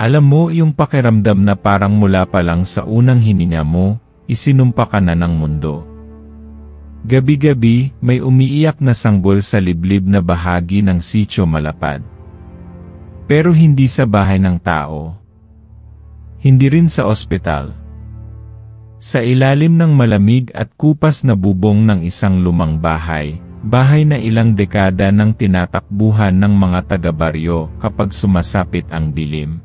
Alam mo yung pakiramdam na parang mula pa lang sa unang hininga mo, isinumpa ka na ng mundo. Gabi-gabi, may umiiyak na sanggol sa liblib na bahagi ng Sitio Malapad. Pero hindi sa bahay ng tao. Hindi rin sa ospital. Sa ilalim ng malamig at kupas na bubong ng isang lumang bahay, bahay na ilang dekada nang tinatakbuhan ng mga taga-baryo kapag sumasapit ang dilim.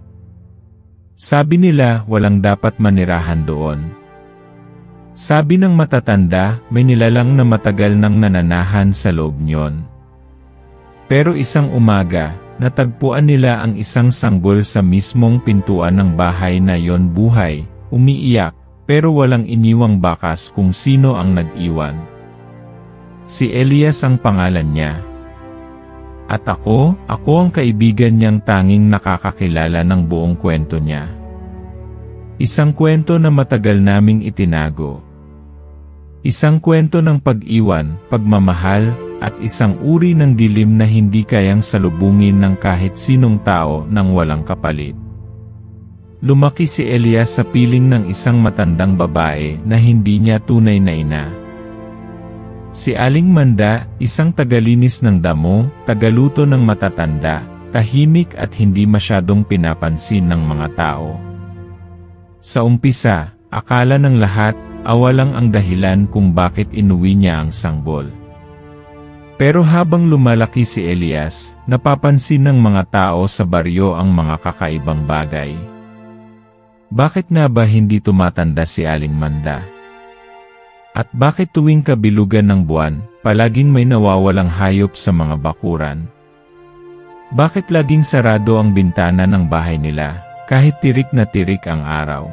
Sabi nila walang dapat manirahan doon. Sabi ng matatanda, may nilalang na matagal nang nananahan sa loob niyon. Pero isang umaga, natagpuan nila ang isang sanggol sa mismong pintuan ng bahay na yon, buhay, umiiyak, pero walang iniwang bakas kung sino ang nag-iwan. Si Elias ang pangalan niya. At ako ang kaibigan niyang tanging nakakakilala ng buong kwento niya. Isang kwento na matagal naming itinago. Isang kwento ng pag-iwan, pagmamahal, at isang uri ng dilim na hindi kayang salubungin ng kahit sinong tao nang walang kapalit. Lumaki si Elias sa piling ng isang matandang babae na hindi niya tunay na ina. Si Aling Manda, isang tagalinis ng damo, tagaluto ng matatanda, tahimik at hindi masyadong pinapansin ng mga tao. Sa umpisa, akala ng lahat, awalang ang dahilan kung bakit inuwi niya ang sanggol. Pero habang lumalaki si Elias, napapansin ng mga tao sa baryo ang mga kakaibang bagay. Bakit nga ba hindi tumatanda si Aling Manda? At bakit tuwing kabilugan ng buwan, palaging may nawawalang hayop sa mga bakuran? Bakit laging sarado ang bintana ng bahay nila, kahit tirik na tirik ang araw?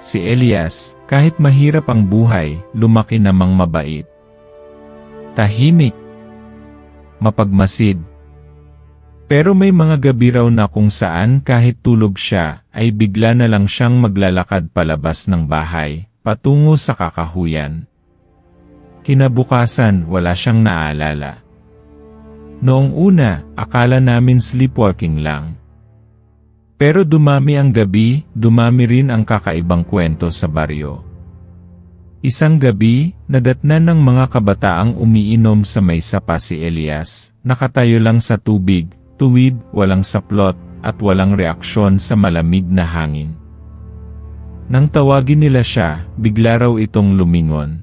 Si Elias, kahit mahirap ang buhay, lumaki namang mabait. Tahimik. Mapagmasid. Pero may mga gabi raw na kung saan kahit tulog siya, ay bigla na lang siyang maglalakad palabas ng bahay, patungo sa kakahuyan. Kinabukasan, wala siyang naalala. Noong una, akala namin sleepwalking lang. Pero dumami ang gabi, dumami rin ang kakaibang kwento sa baryo. Isang gabi, nadatnan ng mga kabataang umiinom sa may sapa si Elias, nakatayo lang sa tubig, tuwid, walang saplot, at walang reaksyon sa malamig na hangin. Nang tawagin nila siya, bigla raw itong lumingon.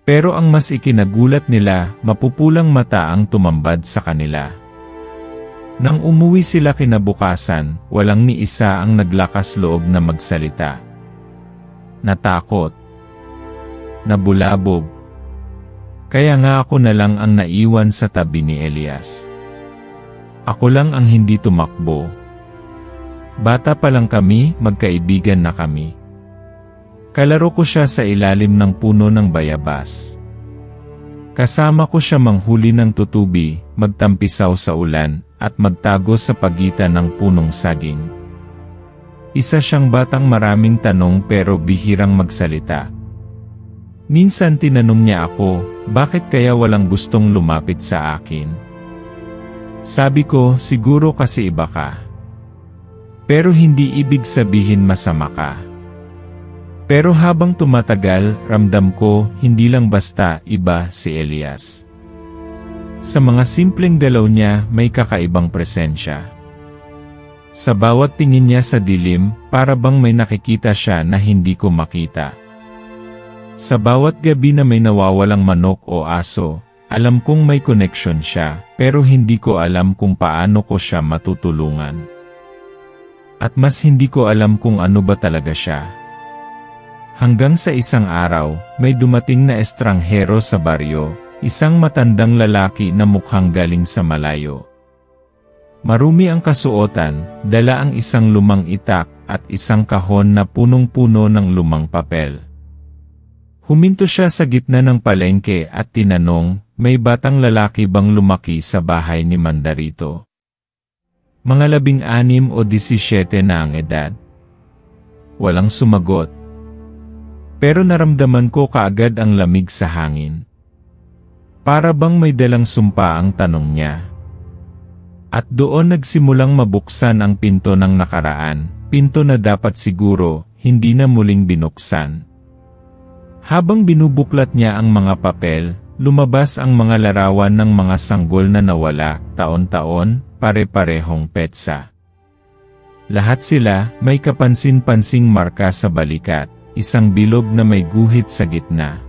Pero ang mas ikinagulat nila, mapupulang mata ang tumambad sa kanila. Nang umuwi sila kinabukasan, walang ni isa ang naglakas loob na magsalita. Natakot. Nabulabog. Kaya nga ako na lang ang naiwan sa tabi ni Elias. Ako lang ang hindi tumakbo. Bata pa lang kami, magkaibigan na kami. Kalaro ko siya sa ilalim ng puno ng bayabas. Kasama ko siya manghuli ng tutubi, magtampisaw sa ulan, at magtago sa pagitan ng punong saging. Isa siyang batang maraming tanong pero bihirang magsalita. Minsan tinanong niya ako, bakit kaya walang gustong lumapit sa akin? Sabi ko, siguro kasi iba ka. Pero hindi ibig sabihin masama ka. Pero habang tumatagal, ramdam ko, hindi lang basta iba si Elias. Sa mga simpleng dalaw niya, may kakaibang presensya. Sa bawat tingin niya sa dilim, para bang may nakikita siya na hindi ko makita. Sa bawat gabi na may nawawalang manok o aso, alam kong may connection siya, pero hindi ko alam kung paano ko siya matutulungan. At mas hindi ko alam kung ano ba talaga siya. Hanggang sa isang araw, may dumating na estranghero sa baryo, isang matandang lalaki na mukhang galing sa malayo. Marumi ang kasuotan, dala ang isang lumang itak at isang kahon na punong-puno ng lumang papel. Huminto siya sa gitna ng palengke at tinanong, may batang lalaki bang lumaki sa bahay ni Mandarito? Mga 16 o 17 na ang edad. Walang sumagot. Pero naramdaman ko kaagad ang lamig sa hangin. Para bang may dalang sumpa ang tanong niya. At doon nagsimulang mabuksan ang pinto ng nakaraan, pinto na dapat siguro, hindi na muling binuksan. Habang binubuklat niya ang mga papel, lumabas ang mga larawan ng mga sanggol na nawala, taon-taon, pare-parehong petsa. Lahat sila, may kapansin-pansing marka sa balikat, isang bilog na may guhit sa gitna.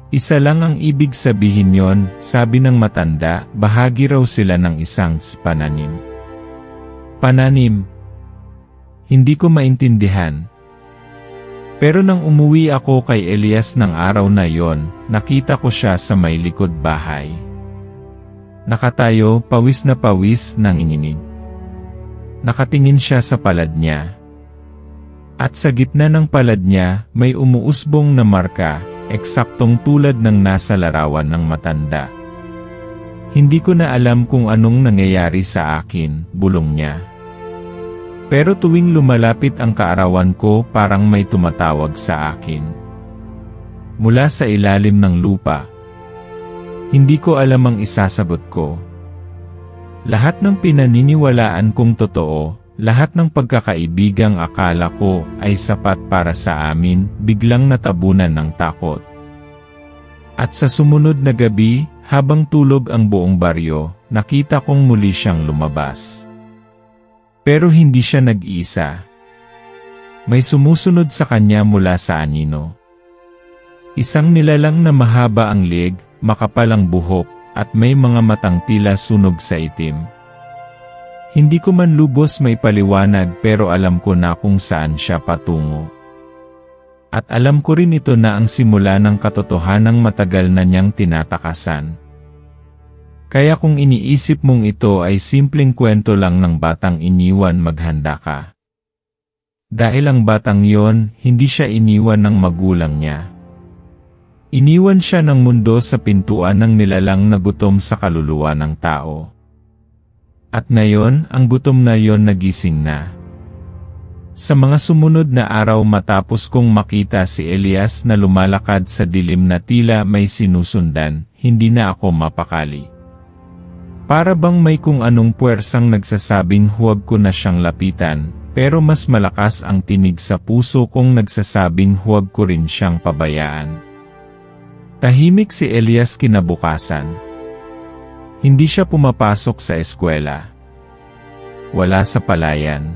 Isa lang ang ibig sabihin yon, sabi ng matanda, bahagi raw sila ng isang pananim. Pananim? Hindi ko maintindihan. Pero nang umuwi ako kay Elias ng araw na yon, nakita ko siya sa may likod bahay. Nakatayo, pawis na pawis, nanginginig. Nakatingin siya sa palad niya. At sa gitna ng palad niya, may umuusbong na marka, eksaktong tulad ng nasa larawan ng matanda. Hindi ko na alam kung anong nangyayari sa akin, bulong niya. Pero tuwing lumalapit ang kaarawan ko, parang may tumatawag sa akin. Mula sa ilalim ng lupa. Hindi ko alam ang isasagot ko. Lahat ng pinaniniwalaan kong totoo, lahat ng pagkakaibigang akala ko ay sapat para sa amin, biglang natabunan ng takot. At sa sumunod na gabi, habang tulog ang buong baryo, nakita kong muli siyang lumabas. Pero hindi siya nag-iisa. May sumusunod sa kanya mula sa anino. Isang nilalang na mahaba ang leeg, makapal ang buhok, at may mga matang tila sunog sa itim. Hindi ko man lubos may paliwanag pero alam ko na kung saan siya patungo. At alam ko rin ito na ang simula ng katotohanang matagal na niyang tinatakasan. Kaya kung iniisip mong ito ay simpleng kwento lang ng batang iniwan, maghanda ka. Dahil ang batang yon, hindi siya iniwan ng magulang niya. Iniwan siya ng mundo sa pintuan ng nilalang na gutom sa kaluluwa ng tao. At ngayon, ang gutom na yon nagising na. Sa mga sumunod na araw matapos kong makita si Elias na lumalakad sa dilim na tila may sinusundan, hindi na ako mapakali. Para bang may kung anong puwersang nagsasabing huwag ko na siyang lapitan, pero mas malakas ang tinig sa puso kong nagsasabing huwag ko rin siyang pabayaan. Tahimik si Elias kinabukasan. Hindi siya pumapasok sa eskwela. Wala sa palayan.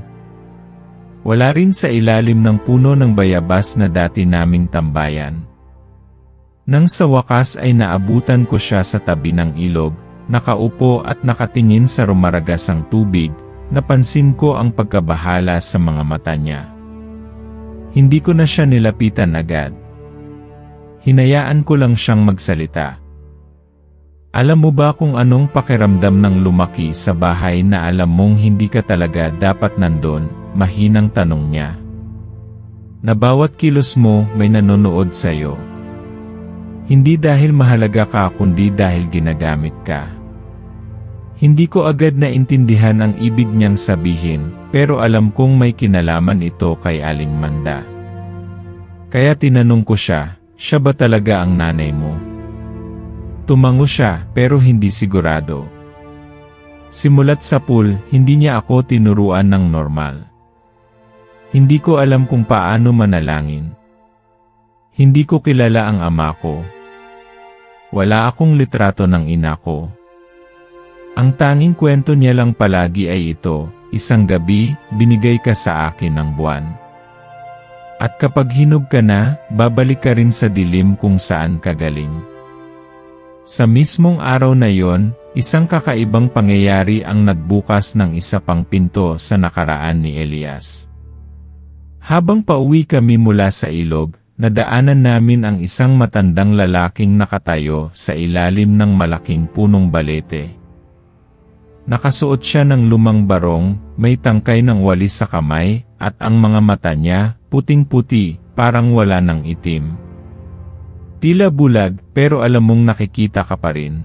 Wala rin sa ilalim ng puno ng bayabas na dati naming tambayan. Nang sa wakas ay naabutan ko siya sa tabi ng ilog, nakaupo at nakatingin sa rumaragasang tubig, napansin ko ang pagkabahala sa mga mata niya. Hindi ko na siya nilapitan agad. Hinayaan ko lang siyang magsalita. Alam mo ba kung anong pakiramdam ng lumaki sa bahay na alam mong hindi ka talaga dapat nandun? Mahinang tanong niya. Na bawat kilos mo may nanonood sa'yo. Hindi dahil mahalaga ka kundi dahil ginagamit ka. Hindi ko agad naintindihan ang ibig niyang sabihin, pero alam kong may kinalaman ito kay Aling Manda. Kaya tinanong ko siya, siya ba talaga ang nanay mo? Tumango siya, pero hindi sigurado. Simulat sa pool, hindi niya ako tinuruan ng normal. Hindi ko alam kung paano manalangin. Hindi ko kilala ang ama ko. Wala akong litrato ng ina ko. Ang tanging kwento niya lang palagi ay ito, isang gabi, binigay ka sa akin ng buwan. At kapag hinog ka na, babalik ka rin sa dilim kung saan ka galing. Sa mismong araw na yon, isang kakaibang pangyayari ang nagbukas ng isa pang pinto sa nakaraan ni Elias. Habang pauwi kami mula sa ilog, nadaanan namin ang isang matandang lalaking nakatayo sa ilalim ng malaking punong balete. Nakasuot siya ng lumang barong, may tangkay ng walis sa kamay, at ang mga mata niya, puting-puti, parang wala ng itim. Tila bulag, pero alam mong nakikita ka pa rin.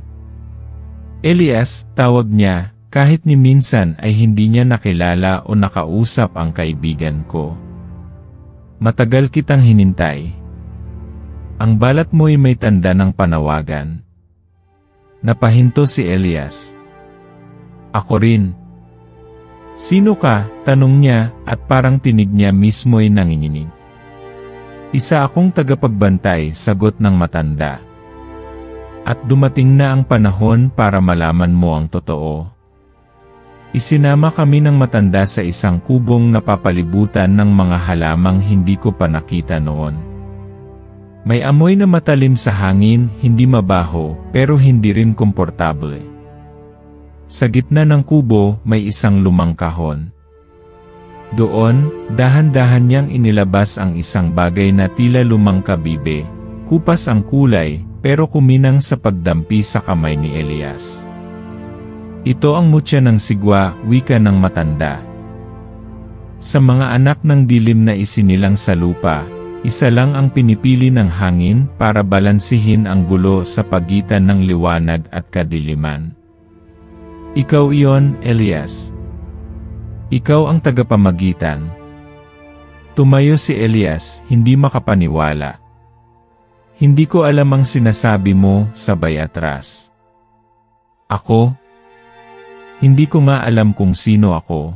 Elias, tawag niya, kahit ni minsan ay hindi niya nakilala o nakausap ang kaibigan ko. Matagal kitang hinintay. Ang balat mo'y may tanda ng panawagan. Napahinto si Elias. Ako rin. Sino ka? Tanong niya, at parang tinig niya mismo'y nanginginig. Isa akong tagapagbantay, sagot ng matanda. At dumating na ang panahon para malaman mo ang totoo. Isinama kami ng matanda sa isang kubong napapalibutan ng mga halamang hindi ko pa nakita noon. May amoy na matalim sa hangin, hindi mabaho, pero hindi rin komportable. Sa gitna ng kubo, may isang lumang kahon. Doon, dahan-dahan niyang inilabas ang isang bagay na tila lumang kabibe. Kupas ang kulay, pero kuminang sa pagdampi sa kamay ni Elias. Ito ang mutya ng sigwa, wika ng matanda. Sa mga anak ng dilim na isinilang sa lupa, isa lang ang pinipili ng hangin para balansihin ang gulo sa pagitan ng liwanag at kadiliman. Ikaw iyon, Elias. Ikaw ang tagapamagitan. Tumayo si Elias, hindi makapaniwala. Hindi ko alam ang sinasabi mo, sabay atras. Ako? Hindi ko nga alam kung sino ako.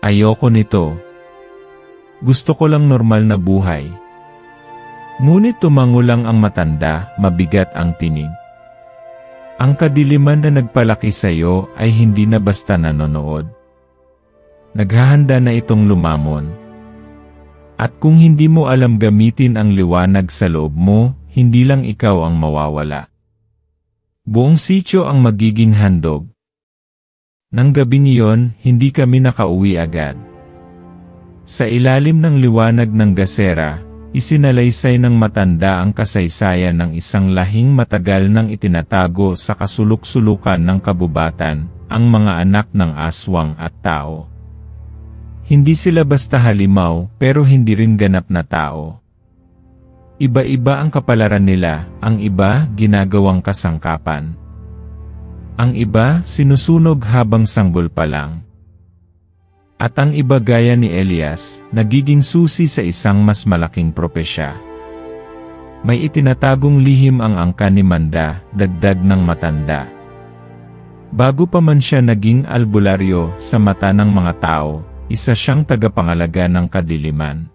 Ayoko nito. Gusto ko lang normal na buhay. Ngunit tumangulang ang matanda, mabigat ang tinig. Ang kadiliman na nagpalaki sa iyo ay hindi na basta nanonood. Naghahanda na itong lumamon. At kung hindi mo alam gamitin ang liwanag sa loob mo, hindi lang ikaw ang mawawala. Buong sityo ang magiging handog. Nang gabing iyon, hindi kami nakauwi agad. Sa ilalim ng liwanag ng gasera, isinalaysay ng matanda ang kasaysayan ng isang lahing matagal nang itinatago sa kasuluk-sulukan ng kabubatan, ang mga anak ng aswang at tao. Hindi sila basta halimaw, pero hindi rin ganap na tao. Iba-iba ang kapalaran nila, ang iba ginagawang kasangkapan. Ang iba sinusunog habang sanggol pa lang. At ang iba gaya ni Elias, nagiging susi sa isang mas malaking propesya. May itinatagong lihim ang angkan ni Manda, dagdag ng matanda. Bago pa man siya naging albularyo sa mata ng mga tao, isa siyang tagapangalaga ng kadiliman.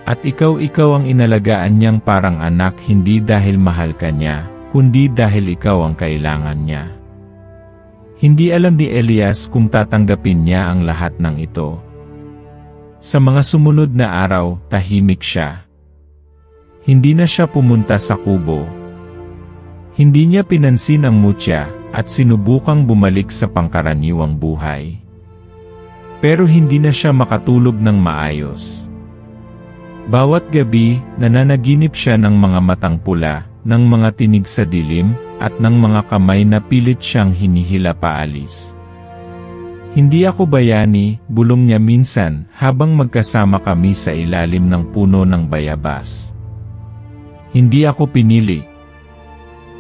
At ikaw ang inalagaan niyang parang anak hindi dahil mahal ka niya, kundi dahil ikaw ang kailangan niya. Hindi alam ni Elias kung tatanggapin niya ang lahat ng ito. Sa mga sumunod na araw, tahimik siya. Hindi na siya pumunta sa kubo. Hindi niya pinansin ang mutya, at sinubukang bumalik sa pangkaraniwang buhay. Pero hindi na siya makatulog ng maayos. Bawat gabi, nananaginip siya ng mga matang pula, ng mga tinig sa dilim, at ng mga kamay na pilit siyang hinihila paalis. Hindi ako bayani, bulong niya minsan, habang magkasama kami sa ilalim ng puno ng bayabas. Hindi ako pinili.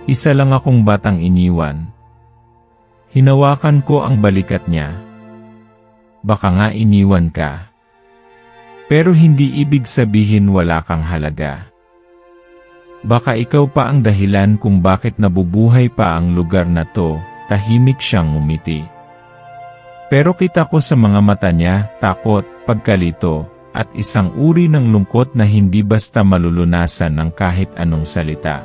Isa lang akong batang iniwan. Hinawakan ko ang balikat niya. Baka nga iniwan ka. Pero hindi ibig sabihin wala kang halaga. Baka ikaw pa ang dahilan kung bakit nabubuhay pa ang lugar na to, tahimik siyang umiti. Pero kita ko sa mga mata niya, takot, pagkalito, at isang uri ng lungkot na hindi basta malulunasan ng kahit anong salita.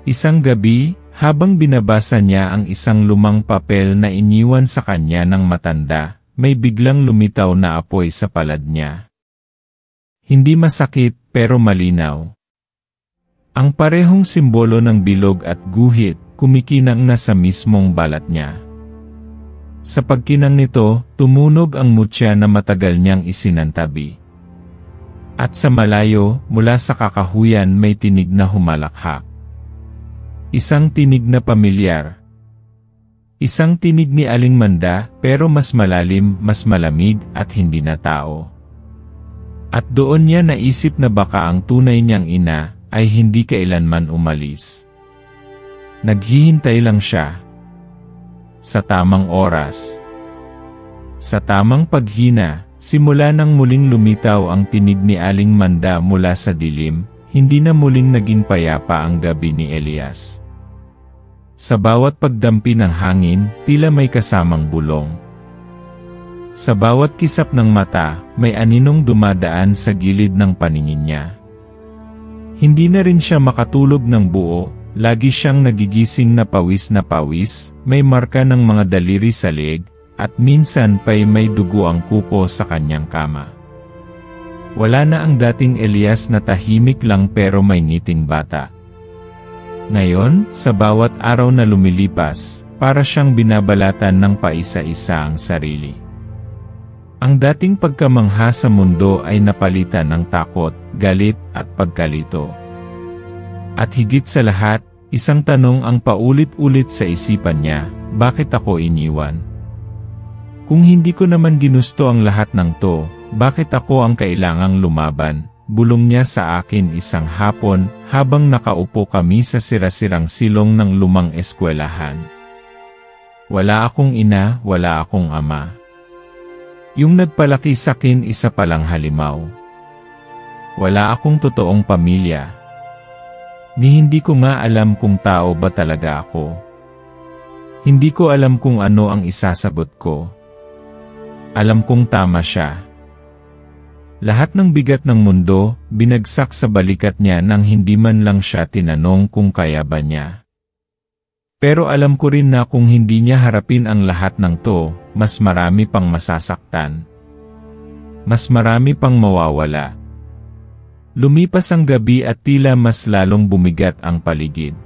Isang gabi, habang binabasa niya ang isang lumang papel na iniwan sa kanya ng matanda, may biglang lumitaw na apoy sa palad niya. Hindi masakit, pero malinaw. Ang parehong simbolo ng bilog at guhit, kumikinang na sa mismong balat niya. Sa pagkinang nito, tumunog ang mutya na matagal niyang isinantabi. At sa malayo, mula sa kakahuyan may tinig na humalakhak. Isang tinig na pamilyar. Isang tinig ni Aling Manda, pero mas malalim, mas malamig, at hindi na tao. At doon niya naisip na baka ang tunay niyang ina ay hindi kailanman umalis. Naghihintay lang siya. Sa tamang oras. Sa tamang paghina, simula nang muling lumitaw ang tinig ni Aling Manda mula sa dilim, hindi na muling naging payapa ang gabi ni Elias. Sa bawat pagdampi ng hangin, tila may kasamang bulong. Sa bawat kisap ng mata, may aninong dumadaan sa gilid ng paningin niya. Hindi na rin siya makatulog ng buo, lagi siyang nagigising na pawis, may marka ng mga daliri sa leeg, at minsan pa'y may dugo ang kuko sa kanyang kama. Wala na ang dating Elias na tahimik lang pero may ngiting bata. Ngayon, sa bawat araw na lumilipas, para siyang binabalatan ng paisa-isa ang sarili. Ang dating pagkamangha sa mundo ay napalitan ng takot, galit, at pagkalito. At higit sa lahat, isang tanong ang paulit-ulit sa isipan niya, bakit ako iniwan? Kung hindi ko naman ginusto ang lahat ng to, bakit ako ang kailangang lumaban? Bulong niya sa akin isang hapon, habang nakaupo kami sa sirasirang silong ng lumang eskwelahan. Wala akong ina, wala akong ama. Yung nagpalaki sakin isa palang halimaw. Wala akong totoong pamilya. Ni hindi ko nga alam kung tao ba talaga ako. Hindi ko alam kung ano ang isasabot ko. Alam kong tama siya. Lahat ng bigat ng mundo, binagsak sa balikat niya nang hindi man lang siya tinanong kung kaya ba niya. Pero alam ko rin na kung hindi niya harapin ang lahat ng to, mas marami pang masasaktan. Mas marami pang mawawala. Lumipas ang gabi at tila mas lalong bumigat ang paligid.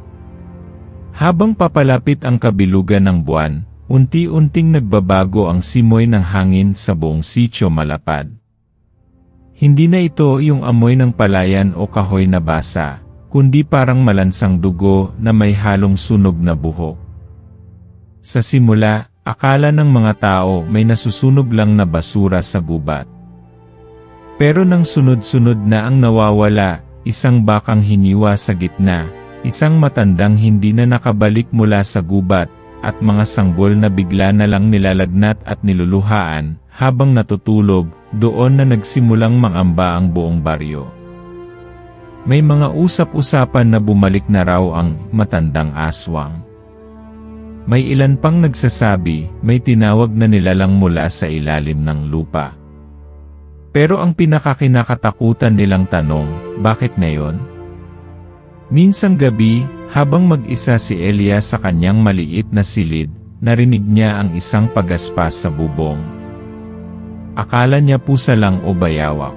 Habang papalapit ang kabilugan ng buwan, unti-unting nagbabago ang simoy ng hangin sa buong Sitio Malapad. Hindi na ito yung amoy ng palayan o kahoy na basa, kundi parang malansang dugo na may halong sunog na buhok. Sa simula, akala ng mga tao may nasusunog lang na basura sa gubat. Pero nang sunod-sunod na ang nawawala, isang bakang hiniwa sa gitna, isang matandang hindi na nakabalik mula sa gubat, at mga sanggol na bigla na lang nilalagnat at niluluhaan, habang natutulog, doon na nagsimulang mangamba ang buong baryo. May mga usap-usapan na bumalik na raw ang matandang aswang. May ilan pang nagsasabi, may tinawag na nilalang mula sa ilalim ng lupa. Pero ang pinakakinakatakutan nilang tanong, bakit ngayon? Minsang gabi, habang mag-isa si Elias sa kanyang maliit na silid, narinig niya ang isang pagaspas sa bubong. Akala niya pusa lang o bayawak.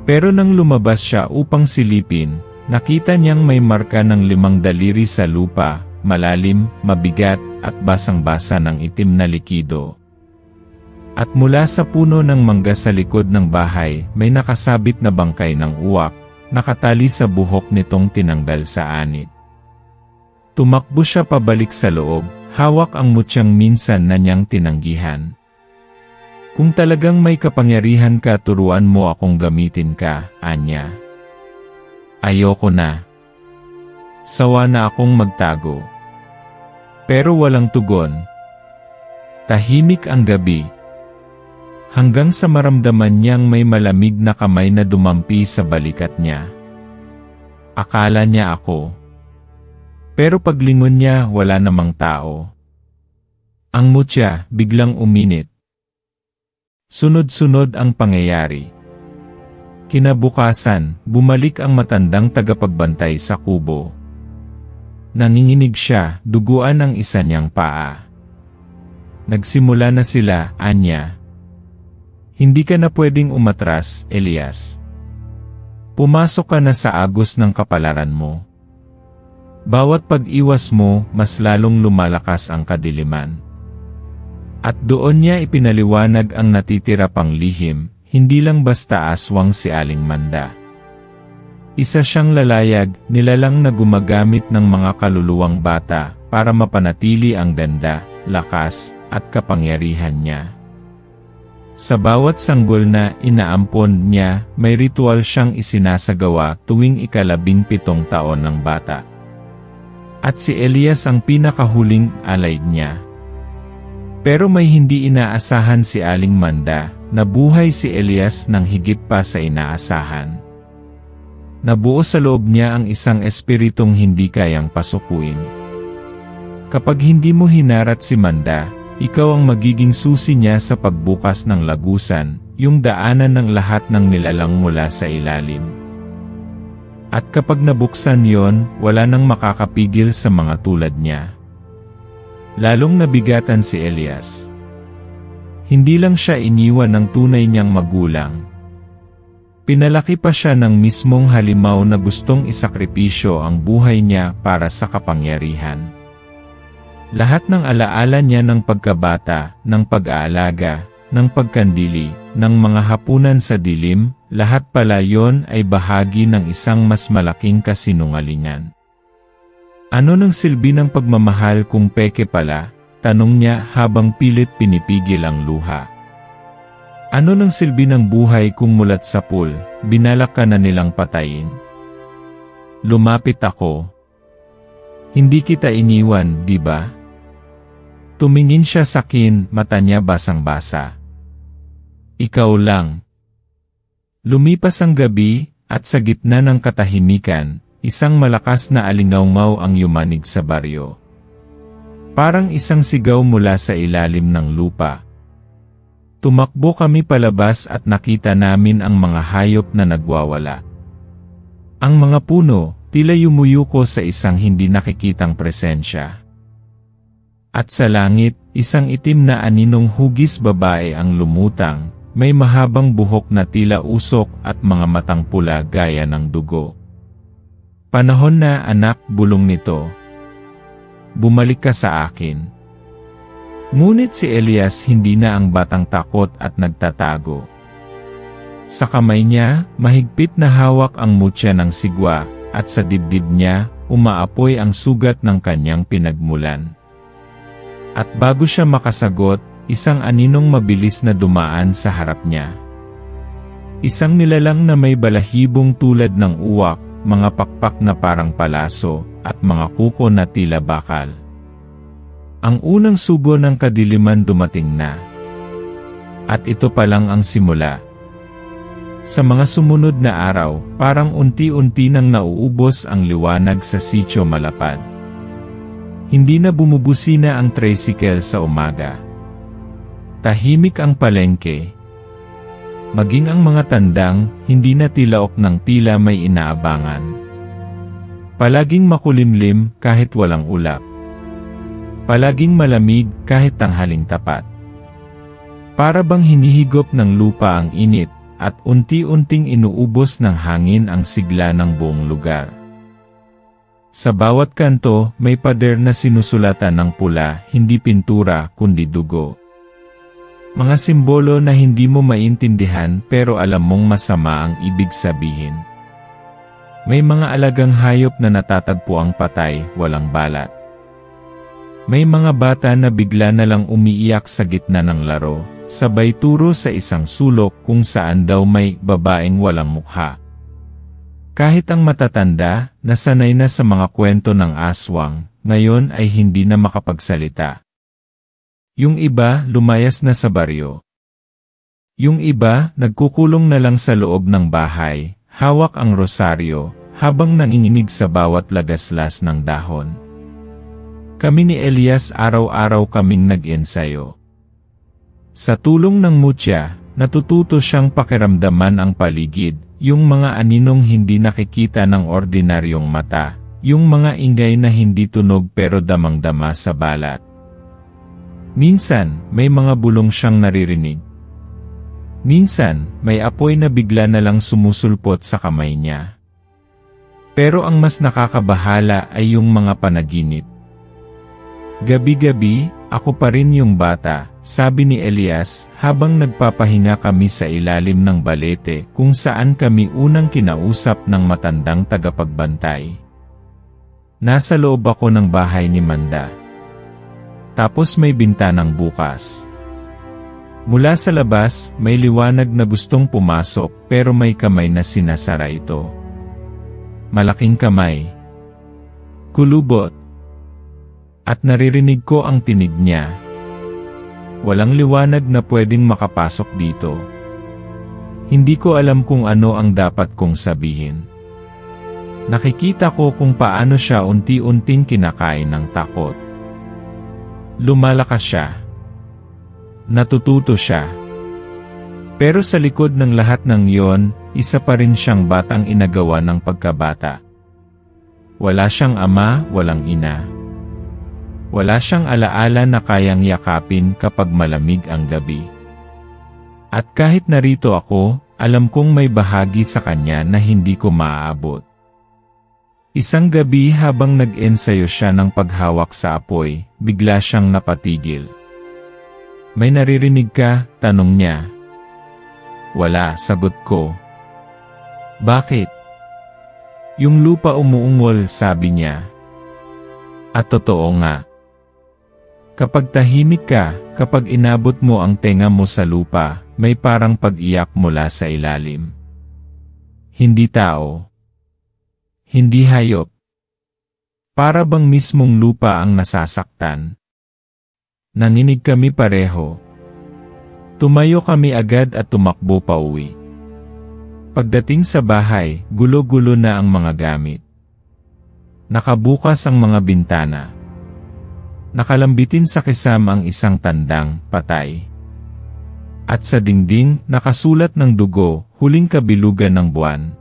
Pero nang lumabas siya upang silipin, nakita niyang may marka ng 5 daliri sa lupa, malalim, mabigat, at basang-basa ng itim na likido. At mula sa puno ng mangga sa likod ng bahay, may nakasabit na bangkay ng uwak, nakatali sa buhok nitong tinanggal sa anit. Tumakbo siya pabalik sa loob, hawak ang mutyang minsan na niyang tinanggihan. Kung talagang may kapangyarihan ka, turuan mo akong gamitin ka, anya. Ayoko na. Sawa na akong magtago. Pero walang tugon. Tahimik ang gabi. Hanggang sa maramdaman niyang may malamig na kamay na dumampi sa balikat niya. Akala niya ako. Pero paglingon niya, wala namang tao. Ang mutya biglang uminit. Sunod-sunod ang pangyayari. Kinabukasan, bumalik ang matandang tagapagbantay sa kubo. Nanginginig siya, duguan ang isa niyang paa. Nagsimula na sila, anya. Hindi ka na pwedeng umatras, Elias. Pumasok ka na sa agos ng kapalaran mo. Bawat pag-iwas mo, mas lalong lumalakas ang kadiliman. At doon niya ipinaliwanag ang natitira pang lihim, hindi lang basta aswang si Aling Manda. Isa siyang lalayag, nilalang na gumagamit ng mga kaluluwang bata, para mapanatili ang ganda, lakas, at kapangyarihan niya. Sa bawat sanggol na inaampon niya, may ritual siyang isinasagawa tuwing ika-17 taon ng bata. At si Elias ang pinakahuling alay niya. Pero may hindi inaasahan si Aling Manda, nabuhay si Elias nang higit pa sa inaasahan. Nabuo sa loob niya ang isang espiritong hindi kayang pasukuin. Kapag hindi mo hinarat si Manda, ikaw ang magiging susi niya sa pagbukas ng lagusan, yung daanan ng lahat ng nilalang mula sa ilalim. At kapag nabuksan yon, wala nang makakapigil sa mga tulad niya. Lalong nabigatan si Elias. Hindi lang siya iniwan ng tunay niyang magulang. Pinalaki pa siya ng mismong halimaw na gustong isakripisyo ang buhay niya para sa kapangyarihan. Lahat ng alaala niya ng pagkabata, ng pag-aalaga, ng pagkandili, ng mga hapunan sa dilim, lahat pala yon ay bahagi ng isang mas malaking kasinungalingan. Ano nang silbi ng pagmamahal kung peke pala? Tanong niya habang pilit pinipigil ang luha. Ano nang silbi ng buhay kung mulat sa pool, binalak ka na nilang patayin? Lumapit ako. Hindi kita iniwan, di ba? Tumingin siya sa akin, mata niya basang-basa. Ikaw lang. Lumipas ang gabi, at sa gitna ng katahimikan, isang malakas na alingawngaw ang yumanig sa baryo. Parang isang sigaw mula sa ilalim ng lupa. Tumakbo kami palabas at nakita namin ang mga hayop na nagwawala. Ang mga puno, tila yumuyuko sa isang hindi nakikitang presensya. At sa langit, isang itim na aninong hugis babae ang lumutang, may mahabang buhok na tila usok at mga matang pula gaya ng dugo. Panahon na, anak, bulong nito. Bumalik ka sa akin. Ngunit si Elias hindi na ang batang takot at nagtatago. Sa kamay niya, mahigpit na hawak ang mutya ng sigwa, at sa dibdib niya, umaapoy ang sugat ng kanyang pinagmulan. At bago siya makasagot, isang aninong mabilis na dumaan sa harap niya. Isang nilalang na may balahibong tulad ng uwak, mga pakpak na parang palaso, at mga kuko na tila bakal. Ang unang sugo ng kadiliman dumating na. At ito pa lang ang simula. Sa mga sumunod na araw, parang unti-unti nang nauubos ang liwanag sa Sitio Malapad. Hindi na bumubusina ang tricycle sa umaga. Tahimik ang palengke. Maging ang mga tandang, hindi na tilaok ng tila may inaabangan. Palaging makulimlim kahit walang ulap. Palaging malamig kahit tanghaling tapat. Para bang hinihigop ng lupa ang init, at unti-unting inuubos ng hangin ang sigla ng buong lugar. Sa bawat kanto, may pader na sinusulatan ng pula, hindi pintura, kundi dugo. Mga simbolo na hindi mo maintindihan pero alam mong masama ang ibig sabihin. May mga alagang hayop na natatagpo ang patay, walang balat. May mga bata na bigla na lang umiiyak sa gitna ng laro, sabay turo sa isang sulok kung saan daw may babaeng walang mukha. Kahit ang matatanda, nasanay na sa mga kwento ng aswang, ngayon ay hindi na makapagsalita. Yung iba, lumayas na sa baryo. Yung iba, nagkukulong na lang sa loob ng bahay, hawak ang rosaryo, habang nanginginig sa bawat lagaslas ng dahon. Kami ni Elias araw-araw kaming nag-ensayo. Sa tulong ng mutya, natututo siyang pakiramdaman ang paligid, yung mga aninong hindi nakikita ng ordinaryong mata, yung mga ingay na hindi tunog pero damang-dama sa balat. Minsan, may mga bulong siyang naririnig. Minsan, may apoy na bigla na lang sumusulpot sa kamay niya. Pero ang mas nakakabahala ay yung mga panaginip. Gabi-gabi, ako pa rin yung bata, sabi ni Elias, habang nagpapahinga kami sa ilalim ng balete kung saan kami unang kinausap ng matandang tagapagbantay. Nasa loob ako ng bahay ni Manda. Tapos may bintanang bukas. Mula sa labas, may liwanag na gustong pumasok pero may kamay na sinasara ito. Malaking kamay. Kulubot. At naririnig ko ang tinig niya. Walang liwanag na pwedeng makapasok dito. Hindi ko alam kung ano ang dapat kong sabihin. Nakikita ko kung paano siya unti-unting kinakain ng takot. Lumalakas siya. Natututo siya. Pero sa likod ng lahat ng iyon, isa pa rin siyang batang inagawa ng pagkabata. Wala siyang ama, walang ina. Wala siyang alaala na kayang yakapin kapag malamig ang gabi. At kahit narito ako, alam kong may bahagi sa kanya na hindi ko maaabot. Isang gabi habang nag-ensayo siya ng paghawak sa apoy, bigla siyang napatigil. May naririnig ka? Tanong niya. Wala, sagot ko. Bakit? Yung lupa umuungol, sabi niya. At totoo nga. Kapag tahimik ka, kapag inabot mo ang tenga mo sa lupa, may parang pag-iyak mula sa ilalim. Hindi tao. Hindi hayop. Para bang mismong lupa ang nasasaktan. Nanginig kami pareho. Tumayo kami agad at tumakbo pauwi. Pagdating sa bahay, gulo-gulo na ang mga gamit. Nakabukas ang mga bintana. Nakalambitin sa kisam ang isang tandang, patay. At sa dingding, nakasulat ng dugo, huling kabilugan ng buwan.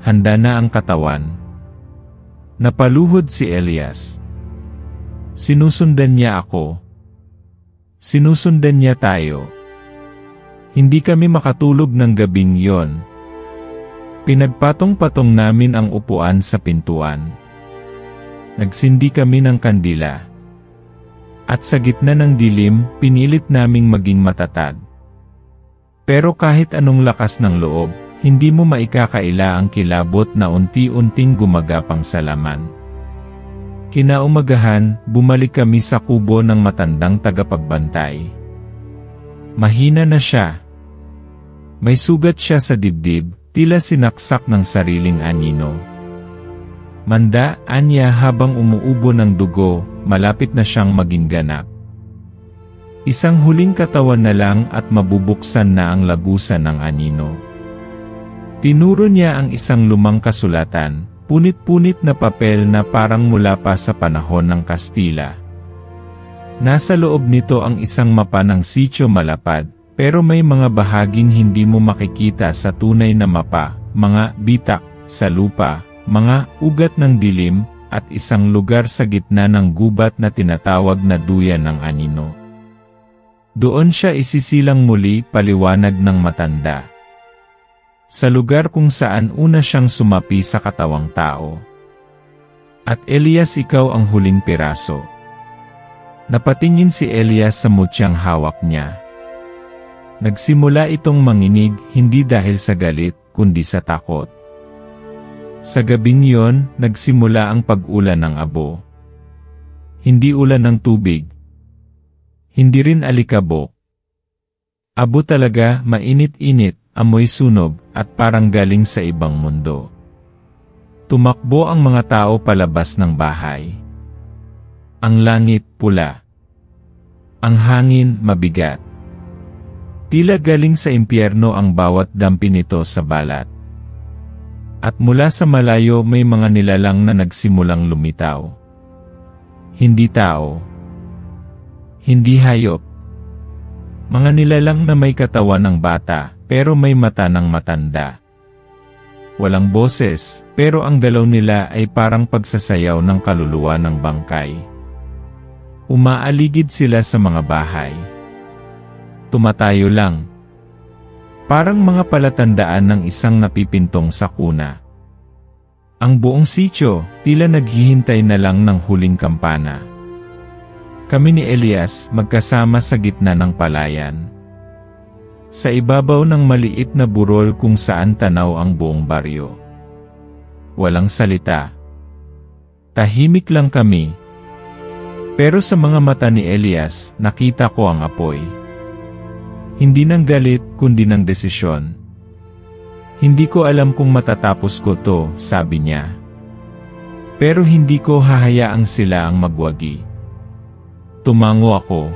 Handa na ang katawan. Napaluhod si Elias. Sinusundan niya ako. Sinusundan niya tayo. Hindi kami makatulog ng gabing yon. Pinagpatong-patong namin ang upuan sa pintuan. Nagsindi kami ng kandila. At sa gitna ng dilim, pinilit naming maging matatag. Pero kahit anong lakas ng loob, hindi mo maikakaila ang kilabot na unti-unting gumagapang sa laman. Kinaumagahan, bumalik kami sa kubo ng matandang tagapagbantay. Mahina na siya. May sugat siya sa dibdib, tila sinaksak ng sariling anino. Manda, anya habang umuubo ng dugo, malapit na siyang maging ganap. Isang huling katawan na lang at mabubuksan na ang lagusan ng anino. Tinuro niya ang isang lumang kasulatan, punit-punit na papel na parang mula pa sa panahon ng Kastila. Nasa loob nito ang isang mapa ng Sitio Malapad, pero may mga bahaging hindi mo makikita sa tunay na mapa, mga bitak sa lupa, mga ugat ng dilim, at isang lugar sa gitna ng gubat na tinatawag na duyan ng anino. Doon siya isisilang muli, paliwanag ng matanda. Sa lugar kung saan una siyang sumapi sa katawang tao. At Elias, ikaw ang huling piraso. Napatingin si Elias sa mutyang hawak niya. Nagsimula itong manginig, hindi dahil sa galit, kundi sa takot. Sa gabing yon, nagsimula ang pag-ulan ng abo. Hindi ulan ng tubig. Hindi rin alikabok. Abo talaga, mainit-init, amoy sunog, at parang galing sa ibang mundo. Tumakbo ang mga tao palabas ng bahay. Ang langit, pula. Ang hangin, mabigat. Tila galing sa impyerno ang bawat dampi nito sa balat. At mula sa malayo may mga nilalang na nagsimulang lumitaw. Hindi tao. Hindi hayop. Mga nilalang na may katawan ng bata, pero may mata ng matanda. Walang boses, pero ang galaw nila ay parang pagsasayaw ng kaluluwa ng bangkay. Umaaligid sila sa mga bahay. Tumatayo lang. Parang mga palatandaan ng isang napipintong sakuna. Ang buong sitio, tila naghihintay na lang ng huling kampana. Kami ni Elias, magkasama sa gitna ng palayan. Sa ibabaw ng maliit na burol kung saan tanaw ang buong baryo. Walang salita. Tahimik lang kami. Pero sa mga mata ni Elias, nakita ko ang apoy. Hindi ng galit, kundi ng desisyon. Hindi ko alam kung matatapos ko to, sabi niya. Pero hindi ko hahayaang sila ang magwagi. Tumango ako.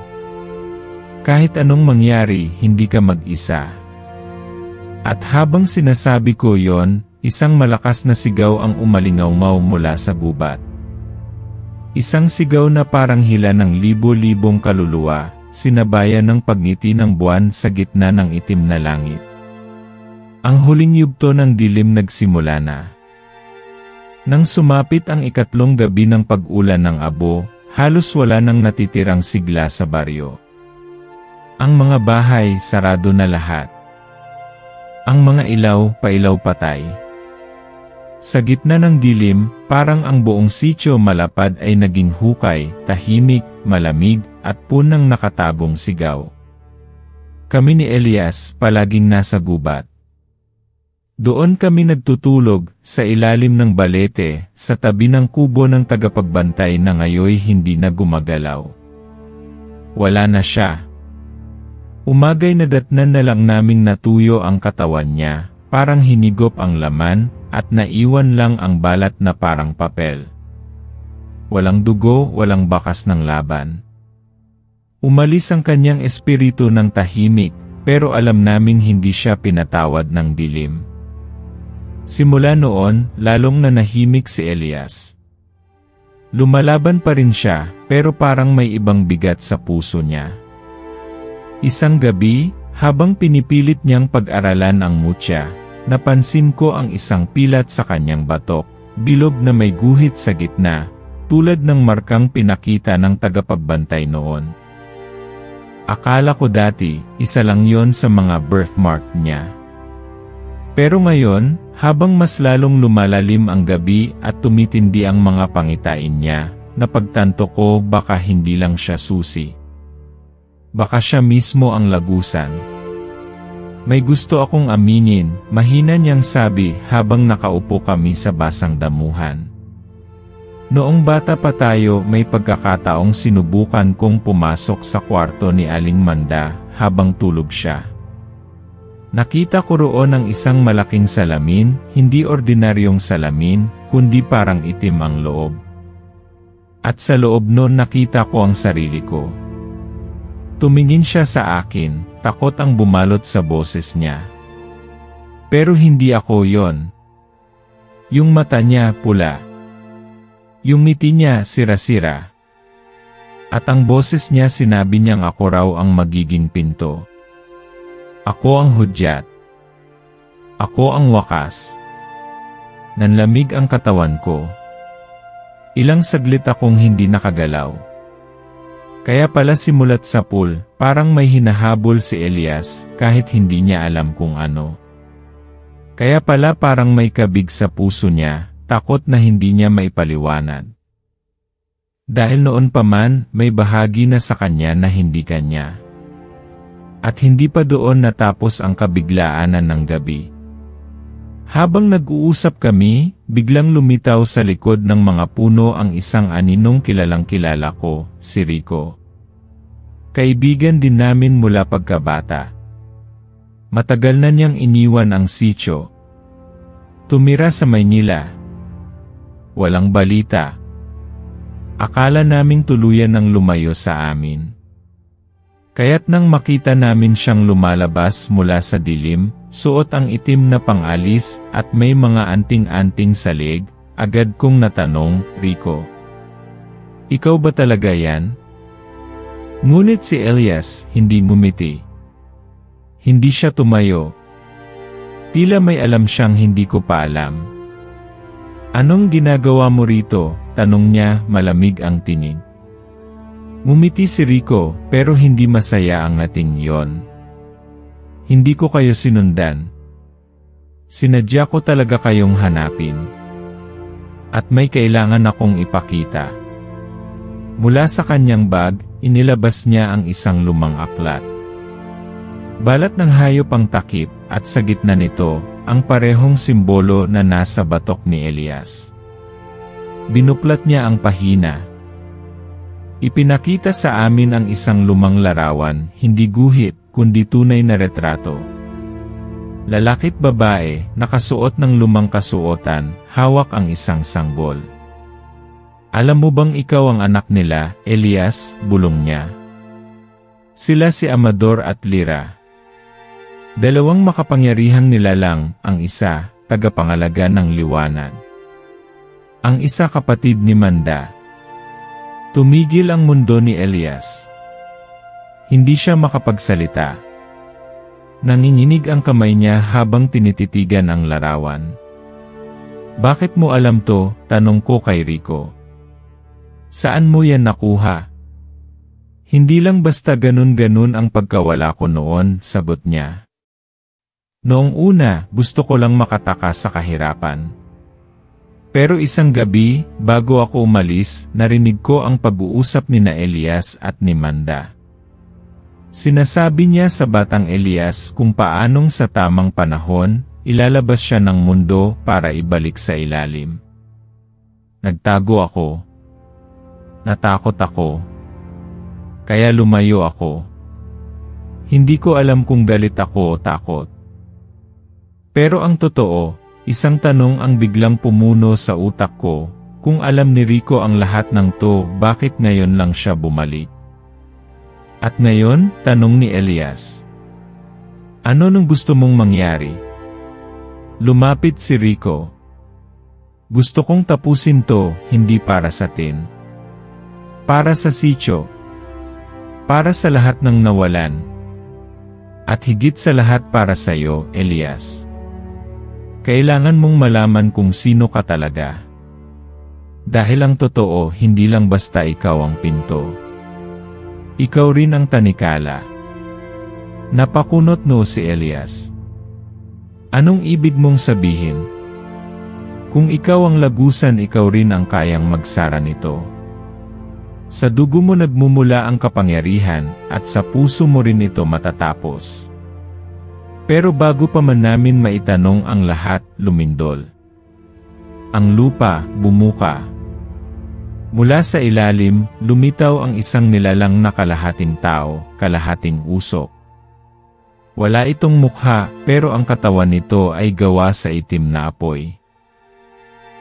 Kahit anong mangyari, hindi ka mag-isa. At habang sinasabi ko yon, isang malakas na sigaw ang umalingaw-ngaw mula sa gubat. Isang sigaw na parang hila ng libo-libong kaluluwa, sinabayan ng pagngiti ng buwan sa gitna ng itim na langit. Ang huling yugto ng dilim nagsimula na. Nang sumapit ang ikatlong gabi ng pag-ulan ng abo, halos wala nang natitirang sigla sa baryo. Ang mga bahay sarado na lahat. Ang mga ilaw, pailaw patay. Sa gitna ng dilim, parang ang buong sitio Malapad ay naging hukay, tahimik, malamig, at punang nakatabong sigaw. Kami ni Elias palaging nasa gubat. Doon kami nagtutulog, sa ilalim ng balete, sa tabi ng kubo ng tagapagbantay na ngayoy hindi na gumagalaw. Wala na siya. Umagay na datnan na lang naming natuyo ang katawan niya, parang hinigop ang laman, at naiwan lang ang balat na parang papel. Walang dugo, walang bakas ng laban. Umalis ang kanyang espiritu ng tahimik, pero alam naming hindi siya pinatawad ng dilim. Simula noon, lalong nanahimik si Elias. Lumalaban pa rin siya, pero parang may ibang bigat sa puso niya. Isang gabi, habang pinipilit niyang pag-aralan ang mutya, napansin ko ang isang pilat sa kanyang batok, bilog na may guhit sa gitna, tulad ng markang pinakita ng tagapagbantay noon. Akala ko dati, isa lang yon sa mga birthmark niya. Pero ngayon, habang mas lalong lumalalim ang gabi at tumitindi ang mga pangitain niya, napagtanto ko baka hindi lang siya susi. Baka siya mismo ang lagusan. May gusto akong aminin, mahina niyang sabi habang nakaupo kami sa basang damuhan. Noong bata pa tayo may pagkakataong sinubukan kong pumasok sa kwarto ni Aling Manda habang tulog siya. Nakita ko roon ang isang malaking salamin, hindi ordinaryong salamin, kundi parang itim ang loob. At sa loob noon nakita ko ang sarili ko. Tumingin siya sa akin, takot ang bumalot sa boses niya. Pero hindi ako yon. Yung mata niya pula. Yung ngiti niya sira-sira. At ang boses niya sinabi niyang ako raw ang magiging pinto. Ako ang hudyat. Ako ang wakas. Nanlamig ang katawan ko. Ilang saglit akong hindi nakagalaw. Kaya pala simulat sa pool, parang may hinahabol si Elias, kahit hindi niya alam kung ano. Kaya pala parang may kabig sa puso niya, takot na hindi niya maipaliwanag. Dahil noon pa man, may bahagi na sa kanya na hindi kanya. At hindi pa doon natapos ang kabiglaanan ng gabi. Habang nag-uusap kami, biglang lumitaw sa likod ng mga puno ang isang aninong kilalang kilala ko, si Rico. Kaibigan din namin mula pagkabata. Matagal na niyang iniwan ang sitio. Tumira sa Maynila. Walang balita. Akala naming tuluyan ng lumayo sa amin. Kaya't nang makita namin siyang lumalabas mula sa dilim, suot ang itim na pangalis at may mga anting-anting sa leg, agad kong natanong, Rico. Ikaw ba talaga yan? Ngunit si Elias, hindi ngumiti. Hindi siya tumayo. Tila may alam siyang hindi ko pa alam. Anong ginagawa mo rito? Tanong niya, malamig ang tinig. Ngumiti si Rico, pero hindi masaya ang ating yon. Hindi ko kayo sinundan. Sinadya ko talaga kayong hanapin. At may kailangan akong ipakita. Mula sa kanyang bag, inilabas niya ang isang lumang aklat. Balat ng hayop ang takip, at sa gitna nito, ang parehong simbolo na nasa batok ni Elias. Binuklat niya ang pahina. Ipinakita sa amin ang isang lumang larawan, hindi guhit, kundi tunay na retrato. Lalaki't babae, nakasuot ng lumang kasuotan, hawak ang isang sanggol. Alam mo bang ikaw ang anak nila, Elias? Bulong niya. Sila si Amador at Lira. Dalawang makapangyarihang nilalang, ang isa, tagapangalaga ng liwanag. Ang isa kapatid ni Manda. Tumigil ang mundo ni Elias. Hindi siya makapagsalita. Nanginginig ang kamay niya habang tinititigan ang larawan. Bakit mo alam to? Tanong ko kay Rico. Saan mo yan nakuha? Hindi lang basta ganun-ganun ang pagkawala ko noon, sagot niya. Noong una, gusto ko lang makatakas sa kahirapan. Pero isang gabi, bago ako umalis, narinig ko ang pag-uusap ni na Elias at ni Manda. Sinasabi niya sa batang Elias kung paanong sa tamang panahon, ilalabas siya ng mundo para ibalik sa ilalim. Nagtago ako. Natakot ako. Kaya lumayo ako. Hindi ko alam kung galit ako o takot. Pero ang totoo, isang tanong ang biglang pumuno sa utak ko, kung alam ni Rico ang lahat ng to, bakit ngayon lang siya bumalik? At ngayon, tanong ni Elias. Ano nang gusto mong mangyari? Lumapit si Rico. Gusto kong tapusin to, hindi para sa tin. Para sa sitio. Para sa lahat ng nawalan. At higit sa lahat para sa iyo, Elias. Kailangan mong malaman kung sino ka talaga. Dahil ang totoo, hindi lang basta ikaw ang pinto. Ikaw rin ang tanikala. Napakunot no si Elias. Anong ibig mong sabihin? Kung ikaw ang lagusan, ikaw rin ang kayang magsara nito. Sa dugo mo nagmumula ang kapangyarihan, at sa puso mo rin ito matatapos. Pero bago pa man namin maitanong ang lahat, lumindol. Ang lupa, bumuka. Mula sa ilalim, lumitaw ang isang nilalang na kalahating tao, kalahating usok. Wala itong mukha, pero ang katawan nito ay gawa sa itim na apoy.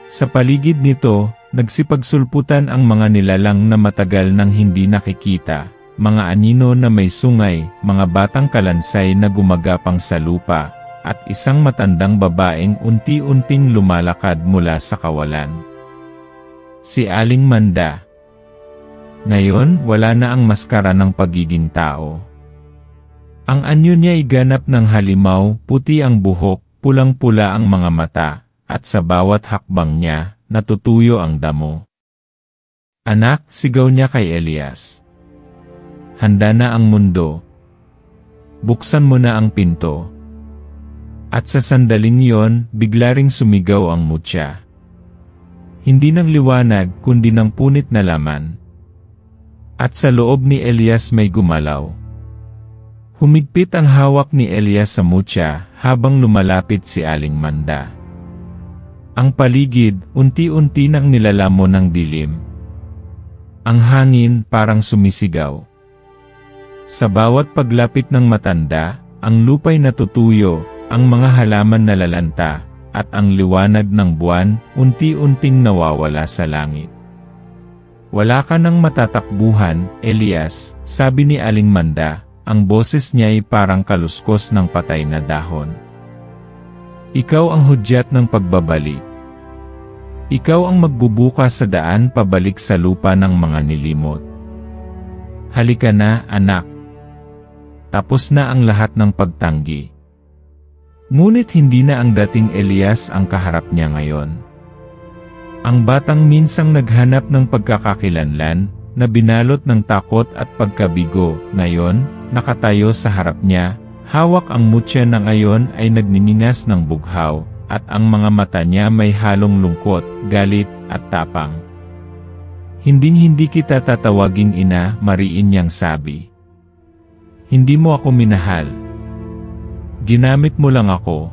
Sa paligid nito, nagsipagsulputan ang mga nilalang na matagal nang hindi nakikita. Mga anino na may sungay, mga batang kalansay na gumagapang sa lupa, at isang matandang babaeng unti-unting lumalakad mula sa kawalan. Si Aling Manda. Ngayon, wala na ang maskara ng pagiging tao. Ang anyo niya ay ganap ng halimaw, puti ang buhok, pulang-pula ang mga mata, at sa bawat hakbang niya, natutuyo ang damo. Anak, sigaw niya kay Elias. Handa na ang mundo. Buksan mo na ang pinto. At sa sandaling yon, bigla ring sumigaw ang mutya. Hindi ng liwanag, kundi ng punit na laman. At sa loob ni Elias may gumalaw. Humigpit ang hawak ni Elias sa mutya, habang lumalapit si Aling Manda. Ang paligid, unti-unti nang nilalamon ng dilim. Ang hangin parang sumisigaw. Sa bawat paglapit ng matanda, ang lupa'y natutuyo, ang mga halaman nalalanta, at ang liwanag ng buwan, unti-unting nawawala sa langit. Wala ka nang matatakbuhan, Elias, sabi ni Aling Manda, ang boses niya'y parang kaluskos ng patay na dahon. Ikaw ang hudyat ng pagbabalik. Ikaw ang magbubukas sa daan pabalik sa lupa ng mga nilimot. Halika na, anak. Tapos na ang lahat ng pagtanggi. Ngunit hindi na ang dating Elias ang kaharap niya ngayon. Ang batang minsang naghanap ng pagkakakilanlan, na binalot ng takot at pagkabigo, ngayon, nakatayo sa harap niya, hawak ang mutya na ngayon ay nagniningas ng bughaw, at ang mga mata niya may halong lungkot, galit, at tapang. Hinding-hindi kita tatawaging ina, mariin niyang sabi. Hindi mo ako minahal. Ginamit mo lang ako.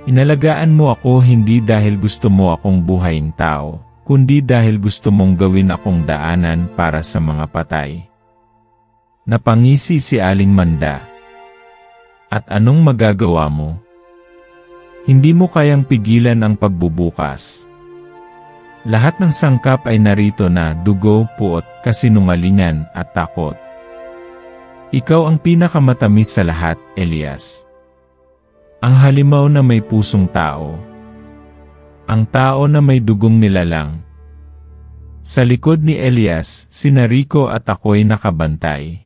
Inalagaan mo ako hindi dahil gusto mo akong buhayin tao, kundi dahil gusto mong gawin akong daanan para sa mga patay. Napangisi si Aling Manda. At anong magagawa mo? Hindi mo kayang pigilan ang pagbubukas. Lahat ng sangkap ay narito na dugo, puot, kasinungalingan at takot. Ikaw ang pinakamatamis sa lahat, Elias. Ang halimaw na may pusong tao. Ang tao na may dugong nilalang. Sa likod ni Elias, sina Rico at ako'y nakabantay.